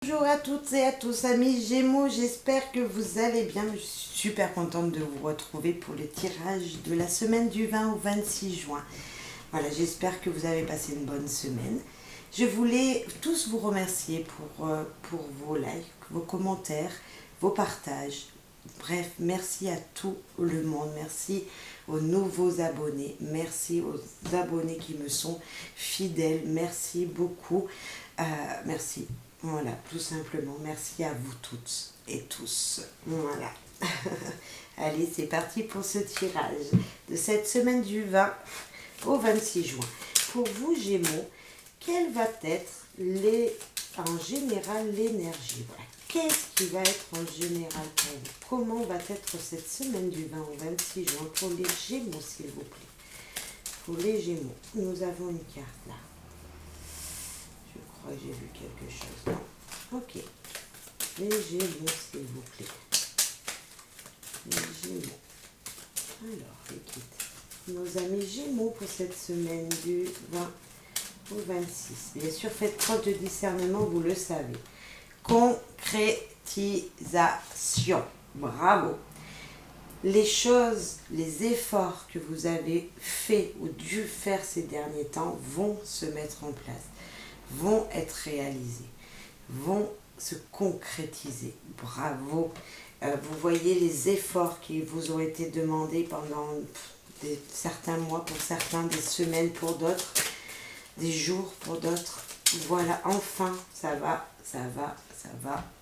Bonjour à toutes et à tous amis Gémeaux, j'espère que vous allez bien. Je suis super contente de vous retrouver pour le tirage de la semaine du 20 au 26 juin. Voilà, j'espère que vous avez passé une bonne semaine. Je voulais tous vous remercier pour vos likes, vos commentaires, vos partages. Bref, merci à tout le monde. Merci aux nouveaux abonnés. Merci aux abonnés qui me sont fidèles. Merci beaucoup. Merci. Voilà, tout simplement. Merci à vous toutes et tous. Voilà. Allez, c'est parti pour ce tirage de cette semaine du 20 au 26 juin. Pour vous, Gémeaux, quelle va être en général l'énergie? Voilà. Qu'est-ce qui va être en général pour vous? Comment va être cette semaine du 20 au 26 juin pour les Gémeaux, s'il vous plaît? Pour les Gémeaux, nous avons une carte là. Je crois que j'ai vu quelque chose. Non. Ok. Les Gémeaux, s'il vous plaît. Les Gémeaux. Alors, écoute. Nos amis Gémeaux pour cette semaine du 20 au 26. Bien sûr, faites preuve de discernement, vous le savez. Concrétisation. Bravo. Les choses, les efforts que vous avez faits ou dû faire ces derniers temps vont se mettre en place, vont être réalisés, vont se concrétiser. Bravo. Vous voyez les efforts qui vous ont été demandés pendant certains mois, pour certains, des semaines pour d'autres, des jours pour d'autres. Voilà, enfin, ça va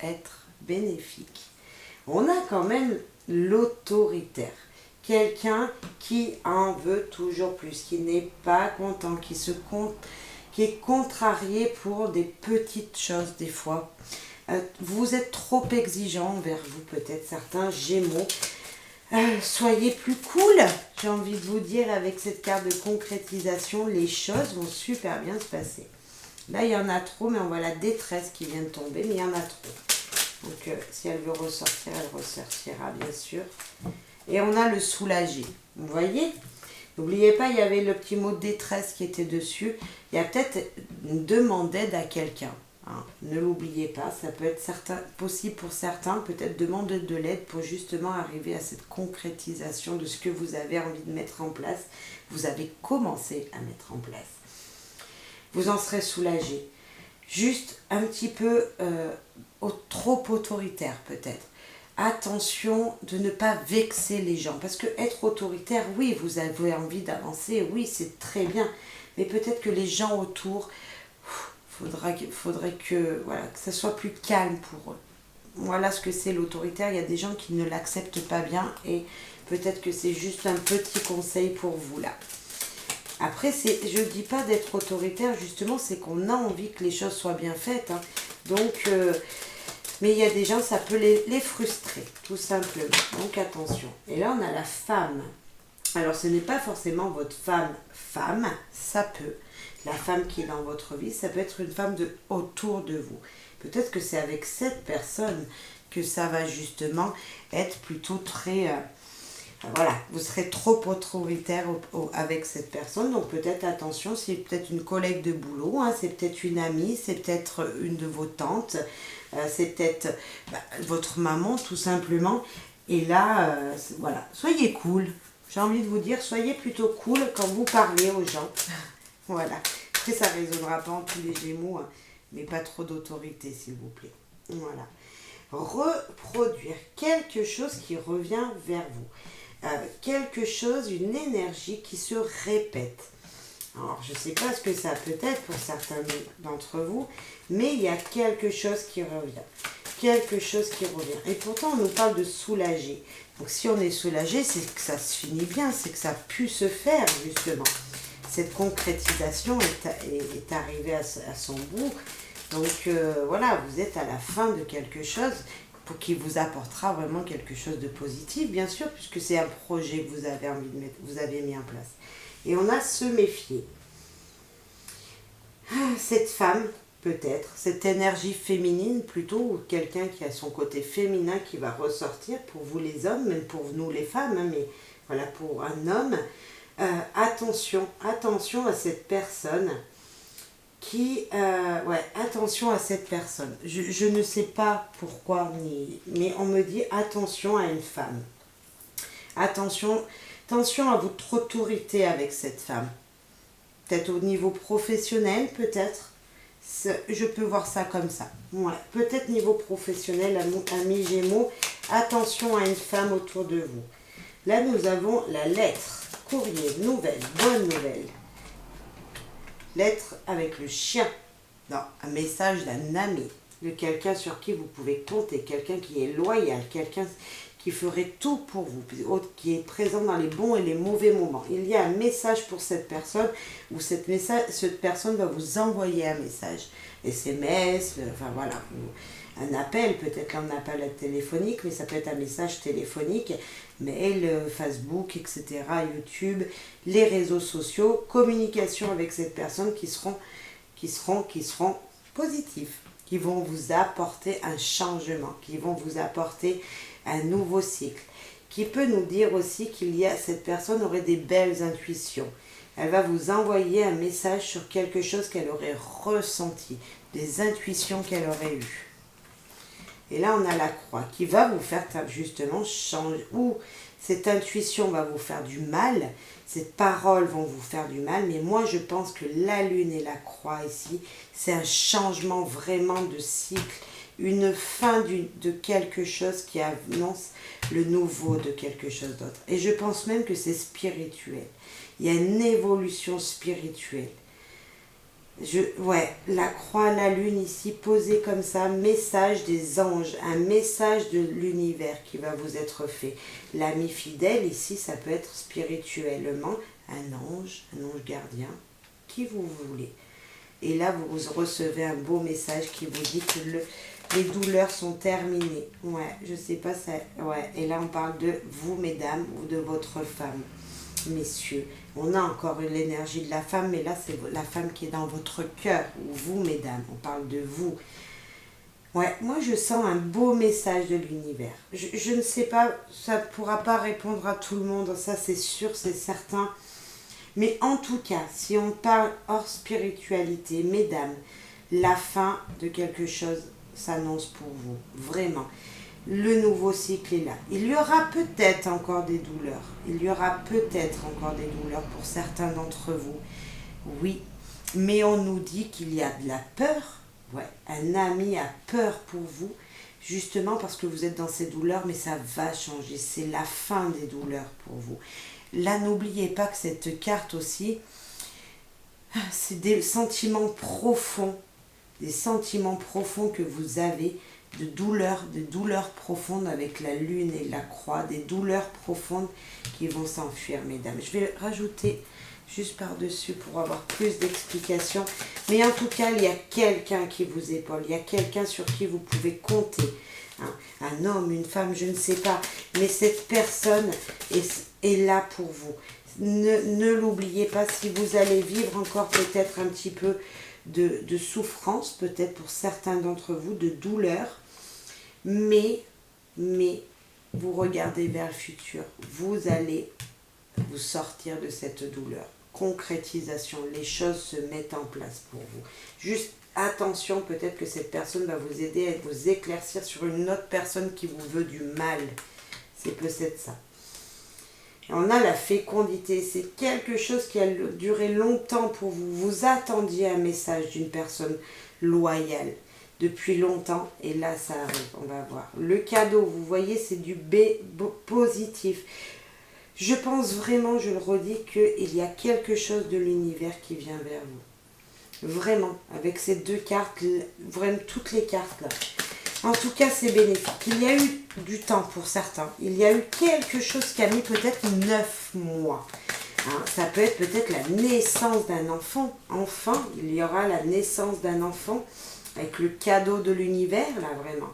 être bénéfique. On a quand même l'autoritaire. Quelqu'un qui en veut toujours plus, qui n'est pas content, qui est contrarié pour des petites choses des fois. Vous êtes trop exigeant envers vous, peut-être certains Gémeaux. Soyez plus cool, j'ai envie de vous dire, avec cette carte de concrétisation, les choses vont super bien se passer. Là, il y en a trop, mais on voit la détresse qui vient de tomber, mais il y en a trop. Donc, si elle veut ressortir, elle ressortira, bien sûr. Et on a le soulagé. Vous voyez? N'oubliez pas, il y avait le petit mot détresse qui était dessus. Il y a peut-être une demande d'aide à quelqu'un. Hein. Ne l'oubliez pas, ça peut être possible pour certains, peut-être demande de l'aide pour justement arriver à cette concrétisation de ce que vous avez envie de mettre en place. Vous avez commencé à mettre en place. Vous en serez soulagé. Juste un petit peu trop autoritaire peut-être. Attention de ne pas vexer les gens. Parce que être autoritaire, oui, vous avez envie d'avancer, oui, c'est très bien. Mais peut-être que les gens autour, faudrait que ça soit plus calme pour eux. Voilà ce que c'est l'autoritaire. Il y a des gens qui ne l'acceptent pas bien et peut-être que c'est juste un petit conseil pour vous là. Après, je ne dis pas d'être autoritaire, justement, c'est qu'on a envie que les choses soient bien faites. Hein. Donc, mais il y a des gens, ça peut les frustrer, tout simplement. Donc, attention. Et là, on a la femme. Alors, ce n'est pas forcément votre femme, ça peut. La femme qui est dans votre vie, ça peut être une femme autour de vous. Peut-être que c'est avec cette personne que ça va justement être plutôt très... voilà, vous serez trop autoritaire avec cette personne, donc peut-être attention, c'est peut-être une collègue de boulot, hein, c'est peut-être une amie, c'est peut-être une de vos tantes, c'est peut-être votre maman tout simplement. Et là, voilà, soyez cool. J'ai envie de vous dire, soyez plutôt cool quand vous parlez aux gens. Voilà. Après, ça ne résonnera pas en tous les Gémeaux, hein, mais pas trop d'autorité, s'il vous plaît. Voilà. Reproduire quelque chose qui revient vers vous. Quelque chose, une énergie qui se répète. Alors, je ne sais pas ce que ça peut être pour certains d'entre vous, mais il y a quelque chose qui revient. Quelque chose qui revient. Et pourtant, on nous parle de soulager. Donc, si on est soulagé, c'est que ça se finit bien, c'est que ça a pu se faire, justement. Cette concrétisation est arrivée à son bout. Donc, voilà, vous êtes à la fin de quelque chose pour qui vous apportera vraiment quelque chose de positif, bien sûr, puisque c'est un projet que vous avez envie de mettre, vous avez mis en place. Et on a se méfier. Cette femme, peut-être, cette énergie féminine plutôt, ou quelqu'un qui a son côté féminin qui va ressortir pour vous les hommes, même pour nous les femmes, hein, mais voilà, pour un homme, attention à cette personne Ouais, attention à cette personne. Je ne sais pas pourquoi, mais on me dit attention à une femme. Attention, attention à votre autorité avec cette femme. Peut-être au niveau professionnel, peut-être. Je peux voir ça comme ça. Ouais, peut-être niveau professionnel, ami Gémeaux, attention à une femme autour de vous. Là, nous avons la lettre, courrier, nouvelle, bonne nouvelle. Lettre avec le chien. Non, un message d'un ami, de quelqu'un sur qui vous pouvez compter, quelqu'un qui est loyal, quelqu'un qui ferait tout pour vous, qui est présent dans les bons et les mauvais moments. Il y a un message pour cette personne, ou cette personne va vous envoyer un message. SMS, enfin voilà, un appel, peut-être là on n'a pas l'aide téléphonique, mais ça peut être un message téléphonique, mail, Facebook, etc., YouTube, les réseaux sociaux, communication avec cette personne qui seront positifs, qui vont vous apporter un changement, qui vont vous apporter un nouveau cycle, qui peut nous dire aussi cette personne aurait des belles intuitions. Elle va vous envoyer un message sur quelque chose qu'elle aurait ressenti, des intuitions qu'elle aurait eues. Et là, on a la croix qui va vous faire justement changer, ou cette intuition va vous faire du mal, ces paroles vont vous faire du mal, mais moi je pense que la lune et la croix ici, c'est un changement vraiment de cycle, une fin de quelque chose qui annonce le nouveau de quelque chose d'autre. Et je pense même que c'est spirituel. Il y a une évolution spirituelle. La croix, la lune ici, posée comme ça, message des anges, un message de l'univers qui va vous être fait. L'ami fidèle ici, ça peut être spirituellement un ange gardien, qui vous voulez. Et là, vous recevez un beau message qui vous dit que les douleurs sont terminées. Ouais, je sais pas ça. Ouais, et là, on parle de vous, mesdames, ou de votre femme. Messieurs, on a encore l'énergie de la femme, mais là c'est la femme qui est dans votre cœur, ou vous mesdames, on parle de vous. Ouais, moi je sens un beau message de l'univers. Je ne sais pas, ça ne pourra pas répondre à tout le monde, ça c'est sûr, c'est certain. Mais en tout cas, si on parle hors spiritualité, mesdames, la fin de quelque chose s'annonce pour vous, vraiment. Le nouveau cycle est là. Il y aura peut-être encore des douleurs. Il y aura peut-être encore des douleurs pour certains d'entre vous. Oui, mais on nous dit qu'il y a de la peur. Ouais, un ami a peur pour vous, justement parce que vous êtes dans ces douleurs, mais ça va changer. C'est la fin des douleurs pour vous. Là, n'oubliez pas que cette carte aussi, c'est des sentiments profonds que vous avez, de douleurs profondes avec la lune et la croix, des douleurs profondes qui vont s'enfuir, mesdames. Je vais rajouter juste par-dessus pour avoir plus d'explications. Mais en tout cas, il y a quelqu'un qui vous épaule, il y a quelqu'un sur qui vous pouvez compter. Hein. Un homme, une femme, je ne sais pas. Mais cette personne est là pour vous. Ne l'oubliez pas, si vous allez vivre encore peut-être un petit peu de souffrance, peut-être pour certains d'entre vous, de douleur, mais vous regardez vers le futur, vous allez vous sortir de cette douleur. Concrétisation, les choses se mettent en place pour vous. Juste attention, peut-être que cette personne va vous aider à vous éclaircir sur une autre personne qui vous veut du mal. C'est peut-être ça. Et on a la fécondité, c'est quelque chose qui a duré longtemps pour vous. Vous attendiez un message d'une personne loyale depuis longtemps et là ça arrive, on va voir. Le cadeau, vous voyez, c'est du positif. Je pense vraiment, je le redis, qu'il y a quelque chose de l'univers qui vient vers vous. Vraiment, avec ces deux cartes, vraiment toutes les cartes là. En tout cas, c'est bénéfique. Il y a eu du temps pour certains. Il y a eu quelque chose qui a mis peut-être 9 mois. Hein, ça peut être peut-être la naissance d'un enfant. Enfin, il y aura la naissance d'un enfant avec le cadeau de l'univers, là, vraiment.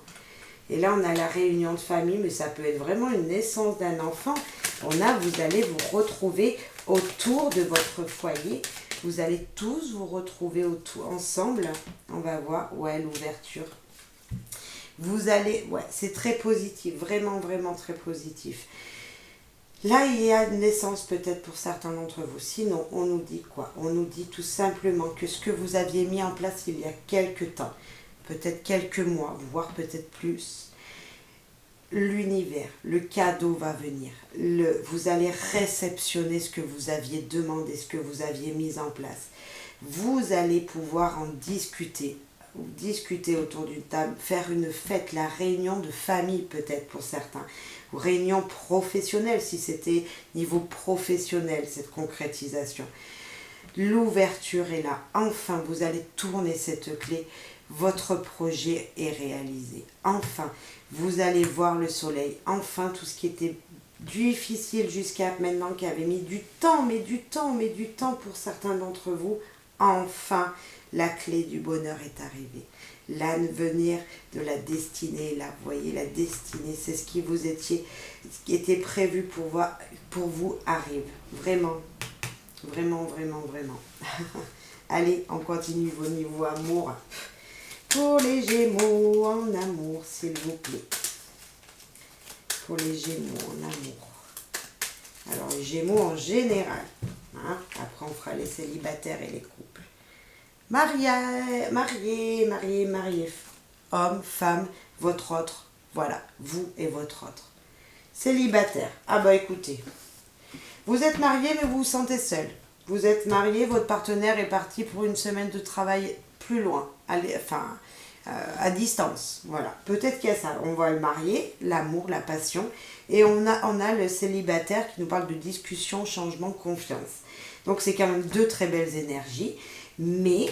Et là, on a la réunion de famille, mais ça peut être vraiment une naissance d'un enfant. Vous allez vous retrouver autour de votre foyer. Vous allez tous vous retrouver ensemble. On va voir, ouais, l'ouverture. Vous allez, ouais, c'est très positif, vraiment, vraiment très positif. Là, il y a une naissance peut-être pour certains d'entre vous. Sinon, on nous dit quoi? On nous dit tout simplement que ce que vous aviez mis en place il y a quelques temps, peut-être quelques mois, voire peut-être plus, l'univers, le cadeau va venir. Vous allez réceptionner ce que vous aviez demandé, ce que vous aviez mis en place. Vous allez pouvoir en discuter, discuter autour d'une table, faire une fête, la réunion de famille peut-être pour certains, ou réunion professionnelle si c'était niveau professionnel cette concrétisation. L'ouverture est là, enfin vous allez tourner cette clé, votre projet est réalisé, enfin vous allez voir le soleil, enfin tout ce qui était difficile jusqu'à maintenant, qui avait mis du temps, mais du temps pour certains d'entre vous, enfin la clé du bonheur est arrivée. L'avenir de la destinée, là, vous voyez, la destinée, c'est ce qui vous étiez, ce qui était prévu pour vous arrive. Vraiment, vraiment, vraiment, vraiment. Allez, on continue vos niveaux amour. Pour les Gémeaux en amour, s'il vous plaît. Pour les Gémeaux en amour. Alors, les Gémeaux en général. Hein? Après, on fera les célibataires et les couples. Marié, homme, femme, votre autre. Voilà, vous et votre autre. Célibataire. Ah bah écoutez, vous êtes marié mais vous vous sentez seul. Vous êtes marié, votre partenaire est parti pour une semaine de travail plus loin, à distance. Voilà, peut-être qu'il y a ça. On voit le marié, l'amour, la passion, et on a le célibataire qui nous parle de discussion, changement, confiance. Donc c'est quand même deux très belles énergies, mais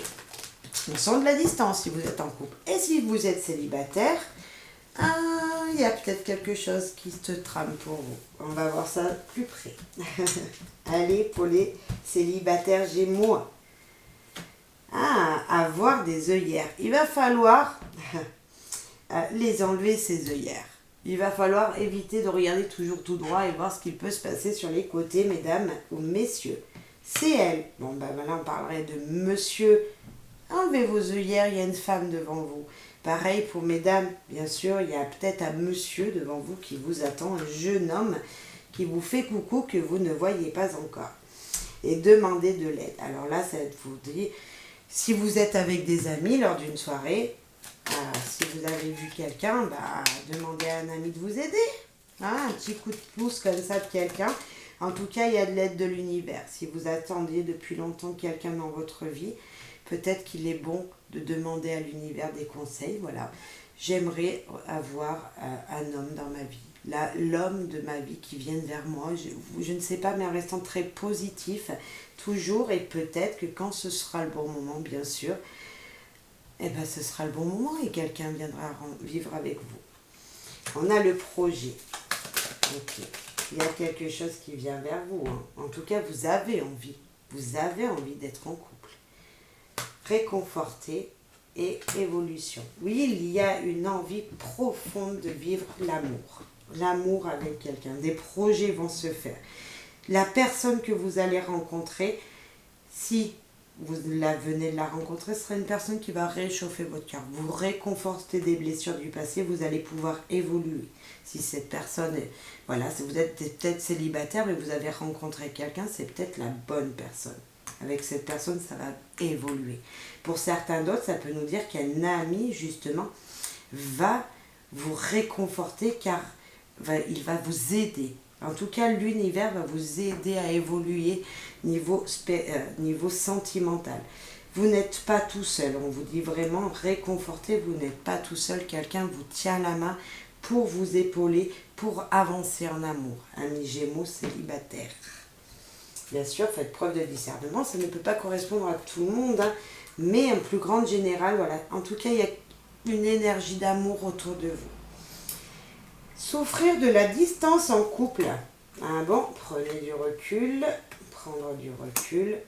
on sent de la distance si vous êtes en couple. Et si vous êtes célibataire, il y a peut-être quelque chose qui se trame pour vous. On va voir ça plus près. Allez, pour les célibataires Gémeaux. Avoir des œillères. Il va falloir les enlever, ces œillères. Il va falloir éviter de regarder toujours tout droit et voir ce qu'il peut se passer sur les côtés, mesdames ou messieurs. C'est elle. Bon, ben voilà, on parlerait de monsieur. Enlevez vos œillères, il y a une femme devant vous. Pareil pour mesdames, bien sûr, il y a peut-être un monsieur devant vous qui vous attend, un jeune homme qui vous fait coucou que vous ne voyez pas encore. Et demandez de l'aide. Alors là, ça vous dit, si vous êtes avec des amis lors d'une soirée, si vous avez vu quelqu'un, demandez à un ami de vous aider. Un petit coup de pouce comme ça de quelqu'un. En tout cas, il y a de l'aide de l'univers. Si vous attendiez depuis longtemps quelqu'un dans votre vie, peut-être qu'il est bon de demander à l'univers des conseils. Voilà, j'aimerais avoir un homme dans ma vie. Là, l'homme de ma vie qui vienne vers moi, je ne sais pas, mais en restant très positif, toujours, et peut-être que quand ce sera le bon moment, bien sûr, ce sera le bon moment et quelqu'un viendra vivre avec vous. On a le projet. Ok. Il y a quelque chose qui vient vers vous. Hein. En tout cas, vous avez envie. Vous avez envie d'être en couple. Réconforté et évolution. Oui, il y a une envie profonde de vivre l'amour. L'amour avec quelqu'un. Des projets vont se faire. La personne que vous allez rencontrer, si vous venez de la rencontrer, ce sera une personne qui va réchauffer votre cœur. Vous réconforter des blessures du passé, vous allez pouvoir évoluer. Si cette personne, si vous êtes peut-être célibataire, mais vous avez rencontré quelqu'un, c'est peut-être la bonne personne. Avec cette personne, ça va évoluer. Pour certains d'autres, ça peut nous dire qu'un ami, justement, va vous réconforter car il va vous aider. En tout cas, l'univers va vous aider à évoluer niveau sentimental. Vous n'êtes pas tout seul. On vous dit vraiment réconforter, vous n'êtes pas tout seul. Quelqu'un vous tient la main pour vous épauler, pour avancer en amour. Amis Gémeaux célibataires. Bien sûr, faites preuve de discernement, ça ne peut pas correspondre à tout le monde, hein, mais en plus grande générale, voilà. En tout cas, il y a une énergie d'amour autour de vous. Souffrir de la distance en couple. Prenez du recul, prendre du recul.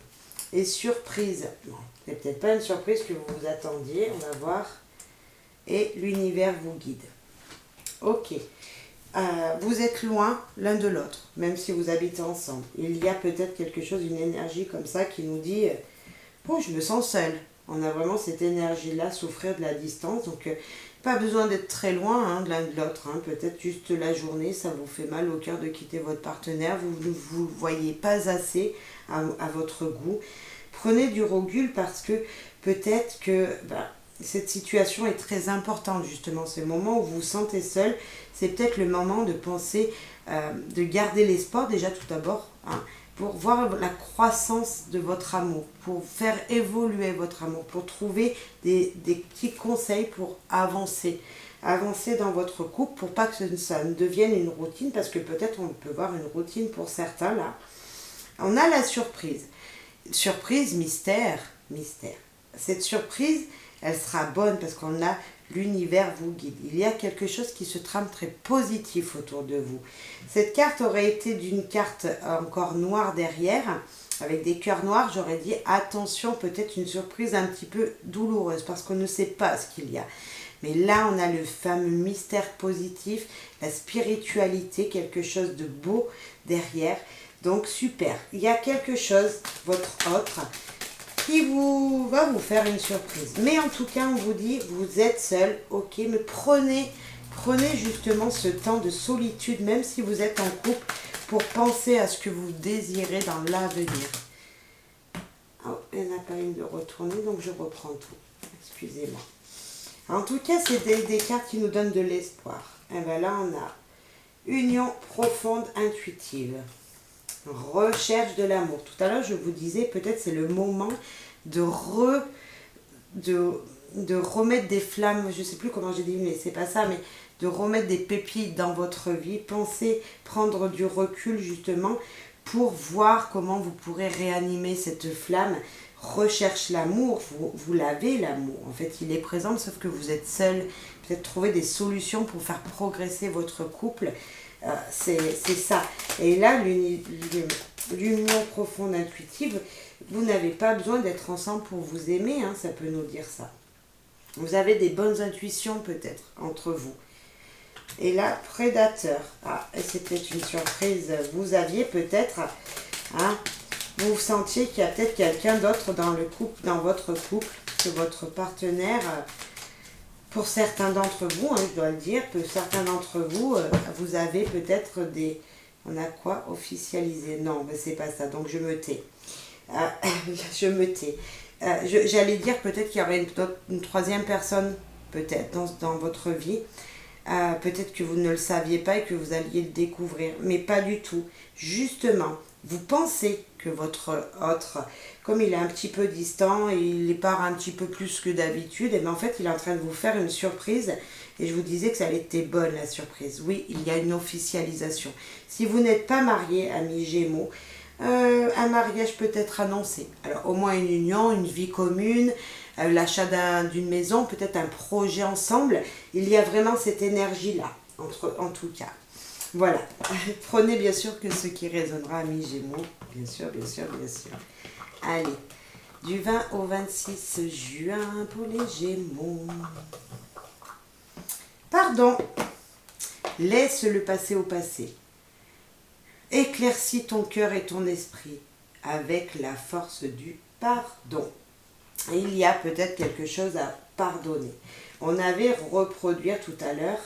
Et surprise. Non, c'est peut-être pas une surprise que vous vous attendiez, on va voir. Et l'univers vous guide. Ok. Vous êtes loin l'un de l'autre, même si vous habitez ensemble. Il y a peut-être quelque chose, une énergie comme ça qui nous dit « Oh, je me sens seule ». On a vraiment cette énergie-là, souffrir de la distance. Donc, Pas besoin d'être très loin hein, de l'un de l'autre. Hein. Peut-être juste la journée, ça vous fait mal au cœur de quitter votre partenaire. Vous ne vous voyez pas assez à votre goût. Prenez du recul parce que peut-être que cette situation est très importante justement. C'est le moment où vous vous sentez seul. C'est peut-être le moment de penser, de garder l'espoir déjà tout d'abord. Hein, pour voir la croissance de votre amour, pour faire évoluer votre amour, pour trouver des petits conseils pour avancer dans votre couple, pour pas que ça ne devienne une routine, parce que peut-être on peut voir une routine pour certains là. On a la surprise. Surprise, mystère. Cette surprise, elle sera bonne parce qu'on a l'univers vous guide. Il y a quelque chose qui se trame très positif autour de vous. Cette carte aurait été d'une carte encore noire derrière, avec des cœurs noirs. J'aurais dit attention, peut-être une surprise un petit peu douloureuse parce qu'on ne sait pas ce qu'il y a. Mais là, on a le fameux mystère positif, la spiritualité, quelque chose de beau derrière. Donc super, il y a quelque chose, votre autre, qui va vous faire une surprise. Mais en tout cas, on vous dit, vous êtes seul, ok, mais prenez justement ce temps de solitude, même si vous êtes en couple, pour penser à ce que vous désirez dans l'avenir. Oh, il n'y en a pas une de retourner, donc je reprends tout. Excusez-moi. En tout cas, c'est des cartes qui nous donnent de l'espoir. Et bien là, on a union profonde, intuitive. Recherche de l'amour. Tout à l'heure, je vous disais, peut-être c'est le moment de remettre des flammes, je ne sais plus comment j'ai dit, mais c'est pas ça, mais de remettre des pépites dans votre vie. Pensez prendre du recul justement pour voir comment vous pourrez réanimer cette flamme. Recherche l'amour, vous l'avez l'amour. En fait, il est présent, sauf que vous êtes seul. Peut-être trouver des solutions pour faire progresser votre couple. C'est ça. Et là, l'union profonde intuitive, vous n'avez pas besoin d'être ensemble pour vous aimer, hein, ça peut nous dire ça. Vous avez des bonnes intuitions peut-être entre vous. Et là, prédateur. Ah, c'était une surprise. Vous aviez peut-être, hein, vous sentiez qu'il y a peut-être quelqu'un d'autre dans votre couple, que votre partenaire... Pour certains d'entre vous, hein, je dois le dire, pour certains d'entre vous, vous avez peut-être des... On a quoi? Officialisé. Non, mais c'est pas ça, donc je me tais. Je me tais. J'allais dire peut-être qu'il y aurait une troisième personne, peut-être, dans votre vie. Peut-être que vous ne le saviez pas et que vous alliez le découvrir, mais pas du tout. Justement, vous pensez que votre autre, comme il est un petit peu distant et il part un petit peu plus que d'habitude, et bien en fait il est en train de vous faire une surprise. Et je vous disais que ça allait être bonne la surprise. Oui, il y a une officialisation. Si vous n'êtes pas marié, amis Gémeaux, un mariage peut être annoncé. Alors au moins une union, une vie commune, l'achat d'une maison, peut-être un projet ensemble. Il y a vraiment cette énergie-là, en tout cas. Voilà. Prenez bien sûr que ce qui résonnera, amis Gémeaux. Bien sûr, bien sûr, bien sûr. Allez, du 20 au 26 juin pour les Gémeaux. Pardon. Laisse le passé au passé. Éclaircis ton cœur et ton esprit avec la force du pardon. Et il y a peut-être quelque chose à pardonner. On avait reproduire tout à l'heure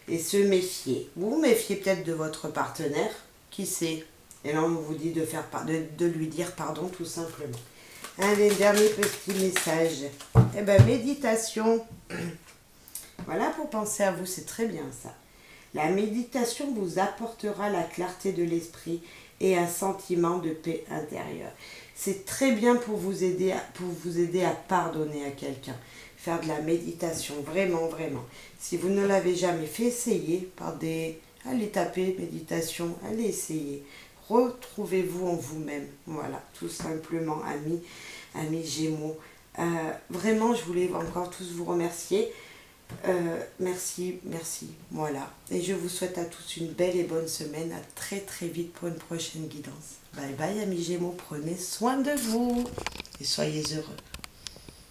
et se méfier. Vous vous méfiez peut-être de votre partenaire, qui sait? Et là on vous dit de lui dire pardon tout simplement. Un des derniers petits messages. Eh bien, méditation. Voilà, pour penser à vous, c'est très bien ça. La méditation vous apportera la clarté de l'esprit et un sentiment de paix intérieure. C'est très bien pour vous aider à pardonner à quelqu'un. Faire de la méditation, vraiment, vraiment. Si vous ne l'avez jamais fait, essayez. Allez taper méditation, allez essayer. Retrouvez-vous en vous-même. Voilà, tout simplement, amis Gémeaux. Vraiment, je voulais encore tous vous remercier. Merci, voilà. Et je vous souhaite à tous une belle et bonne semaine. À très très vite pour une prochaine guidance. Bye bye amis Gémeaux, prenez soin de vous et soyez heureux.